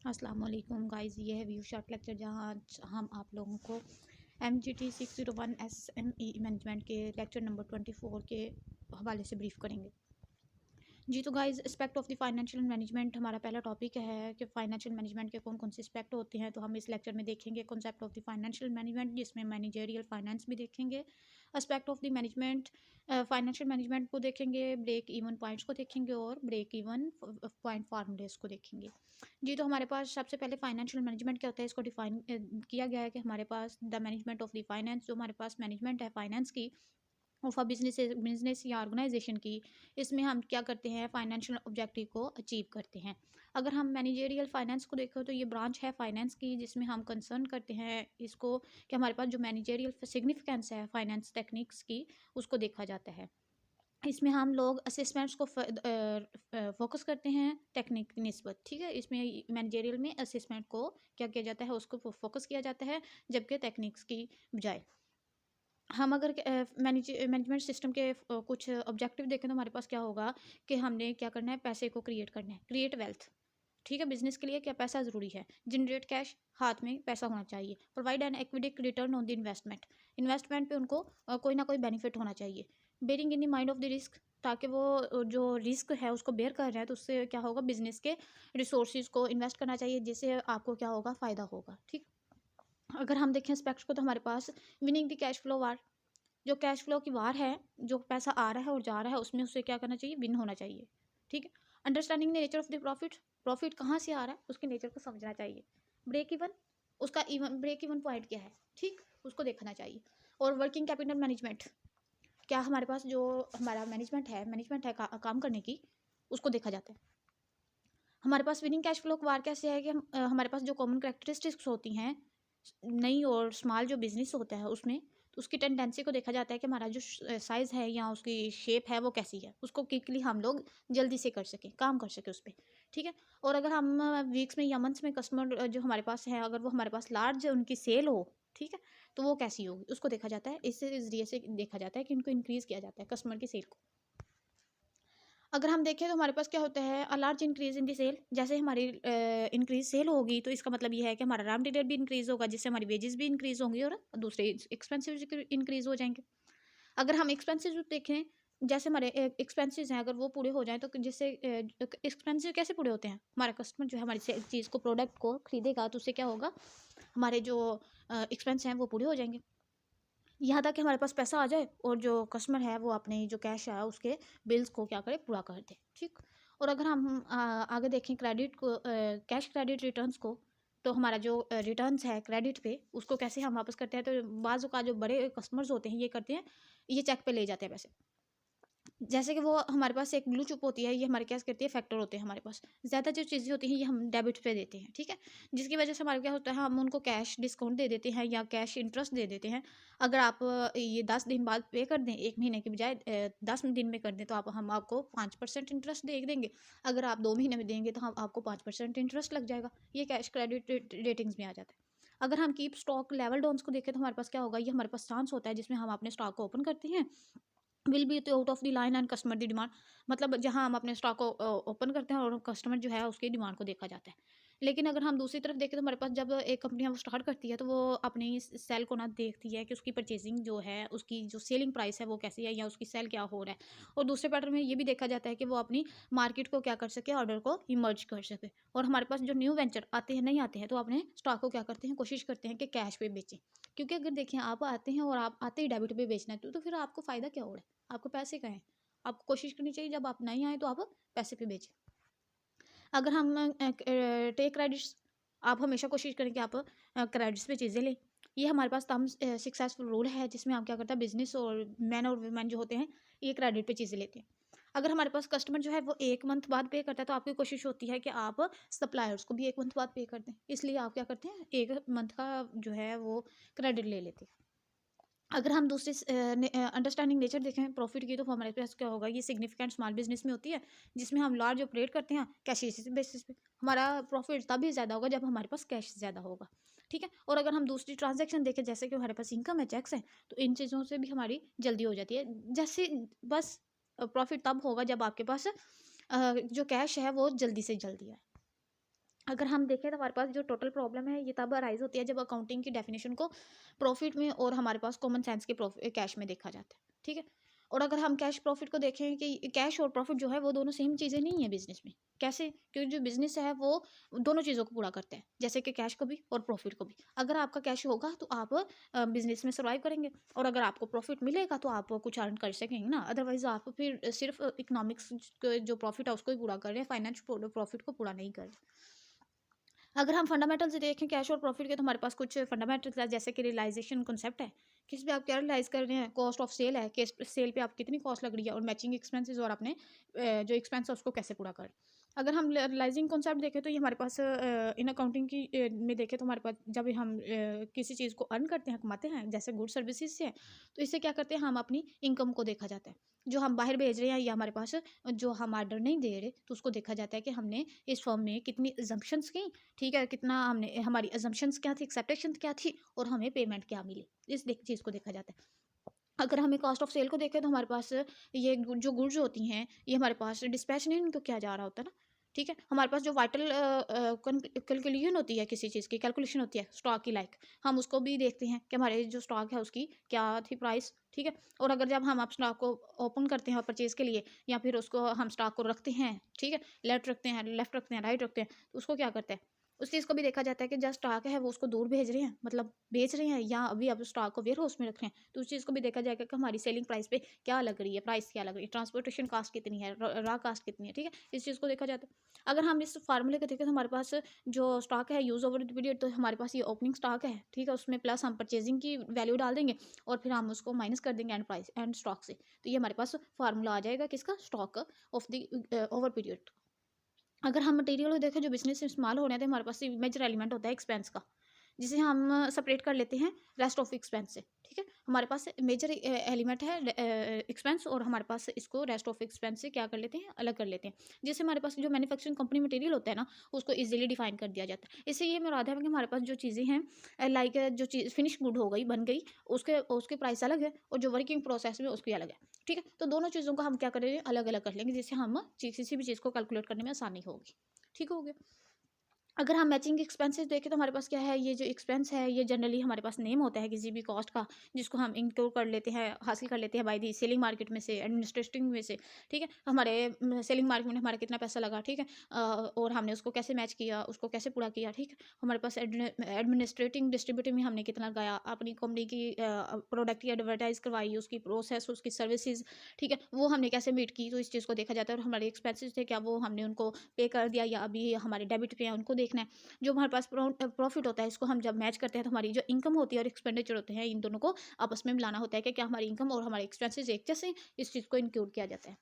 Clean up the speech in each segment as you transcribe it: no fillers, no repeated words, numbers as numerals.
अस्सलाम वालेकुम गाइस, ये है व्यू शॉर्ट लेक्चर जहाँ आज हम आप लोगों को MGT 601 SME मैनेजमेंट के लेक्चर नंबर 24 के हवाले से ब्रीफ करेंगे। जी तो guys, aspect of the financial management हमारा पहला टॉपिक है कि फाइनेंशियल मैनेजमेंट के कौन कौन से एस्पेक्ट होते हैं। तो हम इस लेक्चर में देखेंगे concept of the financial management, जिसमें मैनेजरियल फाइनेंस भी देखेंगे, aspect of the management financial management को देखेंगे, ब्रेक इवन पॉइंट्स को देखेंगे और ब्रेक इवन पॉइंट फार्मूलेस को देखेंगे। जी तो हमारे पास सबसे पहले फाइनेंशियल मैनेजमेंट क्या होता है, इसको डिफाइन किया गया है कि हमारे पास the management of the finance, जो हमारे पास मैनेजमेंट है फाइनेंस की ऑफ अ बिजनेस या ऑर्गेनाइजेशन की, इसमें हम क्या करते हैं, फाइनेंशियल ऑब्जेक्टिव को अचीव करते हैं। अगर हम मैनेजरियल फाइनेंस को देखें तो ये ब्रांच है फाइनेंस की, जिसमें हम कंसर्न करते हैं इसको कि हमारे पास जो मैनेजरियल सिग्निफिकेंस है फाइनेंस टेक्निक्स की, उसको देखा जाता है। इसमें हम लोग असेसमेंट्स को फोकस करते हैं टेक्निक की निस्बत, ठीक है। इसमें मैनेजरियल में असेसमेंट को क्या किया जाता है, उसको फोकस किया जाता है, जबकि टेक्निक्स की बजाय हम अगर मैनेजमेंट सिस्टम के कुछ ऑब्जेक्टिव देखें तो हमारे पास क्या होगा कि हमने क्या करना है, पैसे को क्रिएट करना है, क्रिएट वेल्थ, ठीक है। बिजनेस के लिए क्या पैसा ज़रूरी है, जनरेट कैश, हाथ में पैसा होना चाहिए, provide an equity return on the investment, investment पे उनको कोई ना कोई बेनिफिट होना चाहिए, bearing in the mind of the risk, ताकि वो जो रिस्क है उसको बेयर कर रहे हैं तो उससे क्या होगा, बिजनेस के रिसोर्सेज को इन्वेस्ट करना चाहिए, जिससे आपको क्या होगा, फ़ायदा होगा, ठीक। अगर हम देखें एस्पेक्ट्स को तो हमारे पास विनिंग द कैश फ्लो वार, जो कैश फ्लो की वार है, जो पैसा आ रहा है और जा रहा है, उसमें उसे क्या करना चाहिए, विन होना चाहिए, ठीक है। Understanding the nature of the profit, profit कहाँ से आ रहा है उसके नेचर को समझना चाहिए। ब्रेक इवन, उसका इवन ब्रेक इवन पॉइंट क्या है, ठीक, उसको देखना चाहिए। और वर्किंग कैपिटल मैनेजमेंट, क्या हमारे पास जो हमारा मैनेजमेंट है काम करने की, उसको देखा जाता है। हमारे पास विनिंग कैश फ्लो वार कैसे है कि हमारे पास जो कॉमन करेक्टरिस्टिक्स होती हैं नई और स्मॉल जो बिजनेस होता है उसमें, तो उसकी टेंडेंसी को देखा जाता है कि हमारा जो साइज़ है या उसकी शेप है वो कैसी है, उसको क्विकली हम लोग जल्दी से कर सकें, काम कर सकें उस पर, ठीक है। और अगर हम वीक्स में या मंथ्स में कस्टमर जो हमारे पास है, अगर वो हमारे पास लार्ज उनकी सेल हो, ठीक है, तो वो कैसी होगी उसको देखा जाता है। इससे इस जरिए से देखा जाता है कि उनको इंक्रीज़ किया जाता है कस्टमर की सेल को। अगर हम देखें तो हमारे पास क्या होता है, a large increase in the sale, जैसे हमारी इंक्रीज सेल होगी तो इसका मतलब ये है कि हमारा रॉ मटेरियल भी इंक्रीज होगा, जिससे हमारी वेजेस भी इंक्रीज होंगी और दूसरे एक्सपेंसिव इंक्रीज हो जाएंगे। अगर हम एक्सपेंसिव देखें, जैसे हमारे एक्सपेंसेस हैं, अगर वो पूरे हो जाएं तो जिससे एक्सपेंसिव कैसे पूरे होते हैं, हमारा कस्टमर जो है हमारी चीज़ को, प्रोडक्ट को खरीदेगा तो उससे क्या होगा, हमारे जो एक्सपेंस हैं वो पूरे हो जाएंगे। यहाँ तक कि हमारे पास पैसा आ जाए और जो कस्टमर है वो अपने जो कैश है उसके बिल्स को क्या करे, पूरा कर दे, ठीक। और अगर हम आगे देखें क्रेडिट को, कैश क्रेडिट रिटर्न्स को, तो हमारा जो रिटर्न्स है क्रेडिट पे, उसको कैसे हम वापस करते हैं, तो बाज़ का जो बड़े कस्टमर्स होते हैं ये करते हैं, ये चेक पे ले जाते हैं पैसे। जैसे कि वो हमारे पास एक ब्लू चिप होती है, ये हमारे क्या करती है, फैक्टर होते हैं हमारे पास, ज़्यादा जो चीज़ें होती हैं ये हम डेबिट पे देते हैं, ठीक है। जिसकी वजह से हमारा क्या होता है, हम उनको कैश डिस्काउंट दे देते हैं या कैश इंटरेस्ट दे देते हैं। अगर आप ये 10 दिन बाद पे कर दें, 1 महीने की बजाय 10 दिन में कर दें, तो हम आपको 5% इंटरेस्ट दे देंगे। अगर आप 2 महीने में देंगे तो हम आपको 5% इंटरेस्ट लग जाएगा। ये कैश क्रेडिट रेटिंग्स में आ जाता है। अगर हम कीप स्टॉक लेवल डाउन्स को देखें तो हमारे पास क्या होगा, ये हमारे पास चांस होता है जिसमें हम अपने स्टॉक को ओपन करते हैं, विल बी तो out of the line and customer the demand, मतलब जहां हम अपने स्टॉक को ओपन करते हैं और कस्टमर जो है उसकी डिमांड को देखा जाता है। लेकिन अगर हम दूसरी तरफ देखें तो हमारे पास जब एक कंपनी वो स्टार्ट करती है तो वो अपनी सेल को ना देखती है कि उसकी परचेजिंग जो है, उसकी जो सेलिंग प्राइस है वो कैसी है या उसकी सेल क्या हो रहा है। और दूसरे पैटर्न में ये भी देखा जाता है कि वो अपनी मार्केट को क्या कर सके, ऑर्डर को इमर्ज कर सके। और हमारे पास जो न्यू वेंचर आते हैं, नहीं आते हैं, तो अपने स्टॉक को क्या करते हैं, कोशिश करते हैं कि कैश पे बेचें। क्योंकि अगर देखें आप आते हैं और आप आते ही डेबिट पे बेचना है तो फिर आपको फ़ायदा क्या हो रहा है, आपको पैसे का है। आपको कोशिश करनी चाहिए जब आप नहीं आए तो आप पैसे पे बेचें। अगर हम टेक क्रेडिट्स, आप हमेशा कोशिश करें कि आप क्रेडिट्स पे चीज़ें लें। ये हमारे पास तमाम सक्सेसफुल रूल है जिसमें हम क्या करते हैं, बिजनेस और मैन और वुमेन जो होते हैं ये क्रेडिट पे चीज़ें लेते हैं। अगर हमारे पास कस्टमर जो है वो 1 मंथ बाद पे करता है तो आपकी कोशिश होती है कि आप सप्लायर्स को भी 1 मंथ बाद पे कर दें, इसलिए आप क्या करते हैं, 1 मंथ का जो है वो क्रेडिट ले लेते हैं। अगर हम दूसरी अंडरस्टैंडिंग नेचर देखें प्रॉफिट की, तो हमारे पास क्या होगा, ये सिग्निफिकेंट स्मॉल बिजनेस में होती है, जिसमें हम लार्ज ऑपरेट करते हैं कैश बेसिस पे। हमारा प्रॉफिट तभी ज़्यादा होगा जब हमारे पास कैश ज़्यादा होगा, ठीक है। और अगर हम दूसरी ट्रांजैक्शन देखें, जैसे कि हमारे पास इनकम है, चेक्स हैं, तो इन चीज़ों से भी हमारी जल्दी हो जाती है। जैसे बस प्रॉफिट तब होगा जब आपके पास जो कैश है वो जल्दी से जल्दी है। अगर हम देखें तो हमारे पास जो टोटल प्रॉब्लम है ये तब अराइज होती है जब अकाउंटिंग की डेफिनेशन को प्रॉफिट में और हमारे पास कॉमन सेंस के कैश में देखा जाता है, ठीक है। और अगर हम कैश प्रॉफिट को देखें कि कैश और प्रॉफिट जो है वो दोनों सेम चीज़ें नहीं है बिजनेस में। कैसे? क्योंकि जो बिजनेस है वो दोनों चीज़ों को पूरा करता है, जैसे कि कैश को भी और प्रॉफिट को भी। अगर आपका कैश होगा तो आप बिजनेस में सर्वाइव करेंगे, और अगर आपको प्रॉफिट मिलेगा तो आप कुछ अर्न कर सकेंगे ना। अदरवाइज आप फिर सिर्फ इकोनॉमिक्स जो प्रॉफिट है उसको ही पूरा कर रहे हैं, फाइनेंस प्रॉफिट को पूरा नहीं कर रहे। अगर हम फंडामेंटल से देखें कैश और प्रॉफिट के, तो हमारे पास कुछ फंडामेंटल्स है, जैसे कि रियलाइजेशन कॉन्सेप्ट है। किस पे आप क्या रियलाइज कर रहे हैं, कॉस्ट ऑफ सेल है कि सेल पे आप कितनी कॉस्ट लग रही है, और मैचिंग एक्सपेंसेस, और आपने जो एक्सपेंस है उसको कैसे पूरा कर। अगर हम रियलाइजिंग कॉन्सेप्ट देखें तो ये हमारे पास इन अकाउंटिंग की में देखें तो हमारे पास जब हम किसी चीज़ को अर्न करते हैं, कमाते हैं, जैसे गुड सर्विसेज से, तो इससे क्या करते हैं, हम अपनी इनकम को देखा जाता है। जो हम बाहर भेज रहे हैं या हमारे पास जो हम ऑर्डर नहीं दे रहे, तो उसको देखा जाता है कि हमने इस फर्म में कितनी एजम्पशंस की, ठीक है, कितना हमने, हमारी अजम्पशंस क्या थी, एक्सेप्टेशन क्या थी, और हमें पेमेंट क्या मिली। इस चीज़ को देखा जाता है। अगर हमें कॉस्ट ऑफ सेल को देखें तो हमारे पास ये जो गुड्स होती हैं ये हमारे पास डिस्पैच नहीं उनको किया जा रहा होता ना, ठीक है। हमारे पास जो वाइटल कैलकुलेशन होती है, किसी चीज़ की कैलकुलेशन होती है स्टॉक की, लाइक हम उसको भी देखते हैं कि हमारे जो स्टॉक है उसकी क्या थी प्राइस, ठीक है। और अगर जब हम आप स्टॉक को ओपन करते हैं परचेज के लिए, या फिर उसको हम स्टॉक को रखते हैं, ठीक है, लेफ्ट रखते हैं, राइट रखते हैं, तो उसको क्या करते हैं, उस चीज़ को भी देखा जाता है कि जो स्टॉक है वो उसको दूर भेज रहे हैं, मतलब बेच रहे हैं, या अभी अब स्टॉक को वेयर हाउस में रख रहे हैं, तो उस चीज़ को भी देखा जाएगा कि हमारी सेलिंग प्राइस पे क्या लग रही है, प्राइस क्या लग रही है, ट्रांसपोर्टेशन कास्ट कितनी है, रॉ कास्ट कितनी है, ठीक है। इस चीज़ को देखा जाता है। अगर हम इस फार्मूले को देखें तो हमारे पास जो स्टॉक है यूज ओवर द पीरियड, तो हमारे पास ये ओपनिंग स्टॉक है, ठीक है, उसमें प्लस हम परचेजिंग की वैल्यू डाल देंगे, और फिर हम उसको माइनस कर देंगे एंड प्राइस एंड स्टॉक से, तो ये हमारे पास फार्मूला आ जाएगा किसका, stock of the over period. अगर हम मटेरियल को देखें जो बिजनेस में इस्तेमाल हो रहे हैं, तो हमारे पास मेजर एलिमेंट होता है एक्सपेंस का, जिसे हम सेपरेट कर लेते हैं रेस्ट ऑफ एक्सपेंस से, ठीक है। हमारे पास मेजर एलिमेंट है एक्सपेंस, और हमारे पास इसको रेस्ट ऑफ एक्सपेंस से क्या कर लेते हैं, अलग कर लेते हैं। जैसे हमारे पास जो मैन्युफैक्चरिंग कंपनी मटेरियल होता है ना, उसको इजीली डिफाइन कर दिया जाता है। इससे ये मुराद है कि हमारे पास जो चीज़ें हैं, लाइक जो चीज़ फिनिश गुड हो गई, बन गई, उसके उसके प्राइस अलग है, और जो वर्किंग प्रोसेस में उसकी अलग है, ठीक है। तो दोनों चीज़ों को हम क्या करेंगे, अलग अलग कर लेंगे, जिससे हम किसी भी चीज़ को कैलकुलेट करने में आसानी होगी, ठीक हो गया। अगर हम मैचिंग एक्सपेंसेस देखें तो हमारे पास क्या है, ये जो एक्सपेंस है ये जनरली हमारे पास नेम होता है किसी भी कॉस्ट का, जिसको हम इंक्लूड कर लेते हैं, हासिल कर लेते हैं बाय दी सेलिंग मार्केट में से, एडमिनिस्ट्रेटिंग में से, ठीक है। हमारे सेलिंग मार्केट में हमारा कितना पैसा लगा, ठीक है, और हमने उसको कैसे मैच किया, उसको कैसे पूरा किया, ठीक है। हमारे पास एडमिनिस्ट्रेटिंग डिस्ट्रीब्यूटिंग में हमने कितना लगाया, अपनी कंपनी की प्रोडक्ट की एडवर्टाइज करवाई, उसकी प्रोसेस, उसकी सर्विसेज, ठीक है, वो हमने कैसे मीट की, तो इस चीज़ को देखा जाता है। और हमारे एक्सपेंसेस थे क्या, वो हमने उनको पे कर दिया, या अभी हमारे डेबिट पे हैं, उनको देखना है। जो हमारे पास प्रॉफिट होता है, इसको हम जब मैच करते हैं, तो हमारी जो इनकम होती है और एक्सपेंडिचर होते हैं, इन दोनों को आपस में मिलाना होता है कि क्या हमारी इनकम और हमारे एक्सपेंसेस एक जैसे हैं, इस चीज़ को इंक्लूड किया जाता है।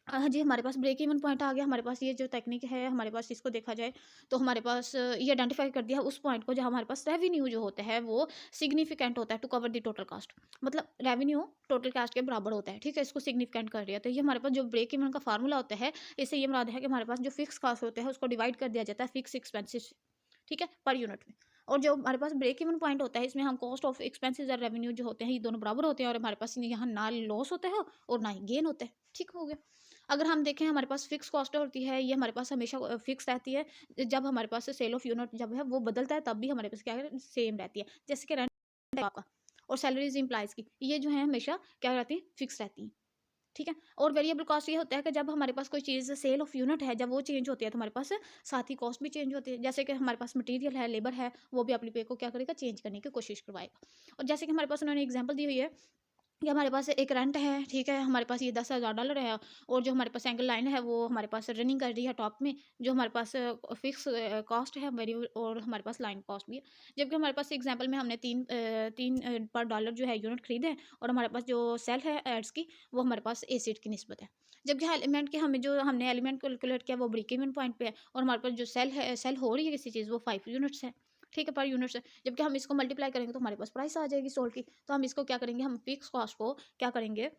हाँ जी, हमारे पास ब्रेक इवन पॉइंट आ गया। हमारे पास ये जो टेक्निक है, हमारे पास इसको देखा जाए तो हमारे पास ये आइडेंटिफाई कर दिया उस पॉइंट को जहाँ हमारे पास रेवेन्यू जो होता है वो सिग्निफिकेंट होता है to cover the total cost. मतलब रेवेन्यू टोटल कास्ट के बराबर होता है, ठीक है, इसको सिग्निफिकेंट कर दिया। तो ये हमारे पास जो ब्रेक इवन का फार्मूला होता है, इससे ये मुराद है कि हमारे पास जो फिक्स कास्ट होता है उसको डिवाइड कर दिया जाता है फिक्स एक्सपेंसिस, ठीक है, पर यूनिट में। और जो हमारे पास ब्रेक इवन पॉइंट होता है, इसमें हम कॉस्ट ऑफ एक्सपेंसेस और रेवेन्यू जो होते हैं ये दोनों बराबर होते हैं, और हमारे पास यहाँ ना लॉस होता है और ना ही गेन होता है, ठीक हो गया। अगर हम देखें हमारे पास फिक्स कॉस्ट होती है, ये हमारे पास हमेशा फिक्स रहती है। जब हमारे पास सेल ऑफ यूनिट जब है वो बदलता है, तब भी हमारे पास क्या है, सेम रहती है। जैसे कि रेंट आपका और सैलरीज इम्प्लाइज की, ये जो है हमेशा क्या रहती है, फिक्स रहती है, ठीक है। और वेरिएबल कॉस्ट ये होता है कि जब हमारे पास कोई चीज़ सेल ऑफ यूनिट है, जब वो चेंज होती है तो हमारे पास साथ ही कॉस्ट भी चेंज होती है। जैसे कि हमारे पास मटेरियल है, लेबर है, वो भी अपनी पे को क्या करेगा, चेंज करने की कोशिश करवाएगा। और जैसे कि हमारे पास उन्होंने एग्जांपल दी हुई है कि हमारे पास एक रेंट है, ठीक है, हमारे पास ये $10,000 है, और जो हमारे पास एंगल लाइन है वो हमारे पास रनिंग कर रही है टॉप में, जो हमारे पास फिक्स कॉस्ट है वेरिएबल, और हमारे पास लाइन कॉस्ट भी है। जबकि हमारे पास एग्जांपल में हमने तीन पर डॉलर जो है यूनिट खरीदे हैं, और हमारे पास जो सेल है एड्स की, वो हमारे पास एसिड की निस्बत है। जबकि एलिमेंट के हमें जो हमने एलिमेंट कैलकुलेट किया वो ब्रेक इवन पॉइंट पे है, और हमारे पास जो सेल है, सेल हो रही है किसी चीज़, वो 5 यूनिट्स है, ठीक है, पर यूनिट्स है। जबकि हम इसको मल्टीप्लाई करेंगे तो हमारे पास प्राइस आ जाएगी सोल्ड की। तो हम इसको क्या करेंगे, हम फिक्स कॉस्ट को क्या करेंगे,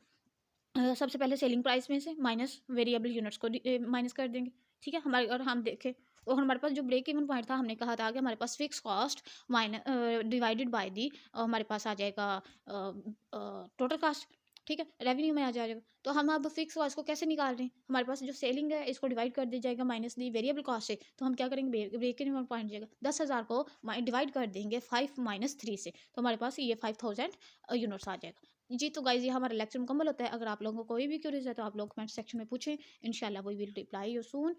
सबसे पहले सेलिंग प्राइस में से माइनस वेरिएबल यूनिट्स को माइनस कर देंगे, ठीक है। हमारे और हम देखें, और हमारे पास जो ब्रेक इवन पॉइंट था, हमने कहा था कि हमारे पास fix cost minus divided by the, हमारे पास आ जाएगा टोटल कास्ट। ठीक है, रेवेन्यू में आ जाएगा। तो हम अब फिक्स कॉस्ट को कैसे निकाल रहे हैं, हमारे पास जो सेलिंग है इसको डिवाइड कर दिया जाएगा माइनस दी वेरिएबल कॉस्ट से। तो हम क्या करेंगे, ब्रेक इवन पॉइंट जाएगा, 10,000 को डिवाइड कर देंगे 5 माइनस 3 से, तो हमारे पास ये 5000 यूनिट्स आ जाएगा। जी तो गाइज ये हमारा लेक्चर मुकम्मल होता है। अगर आप लोगों को कोई भी क्यूरीज है तो आप लोग कमेंट सेक्शन में पूछें, इंशाल्लाह we will reply you soon.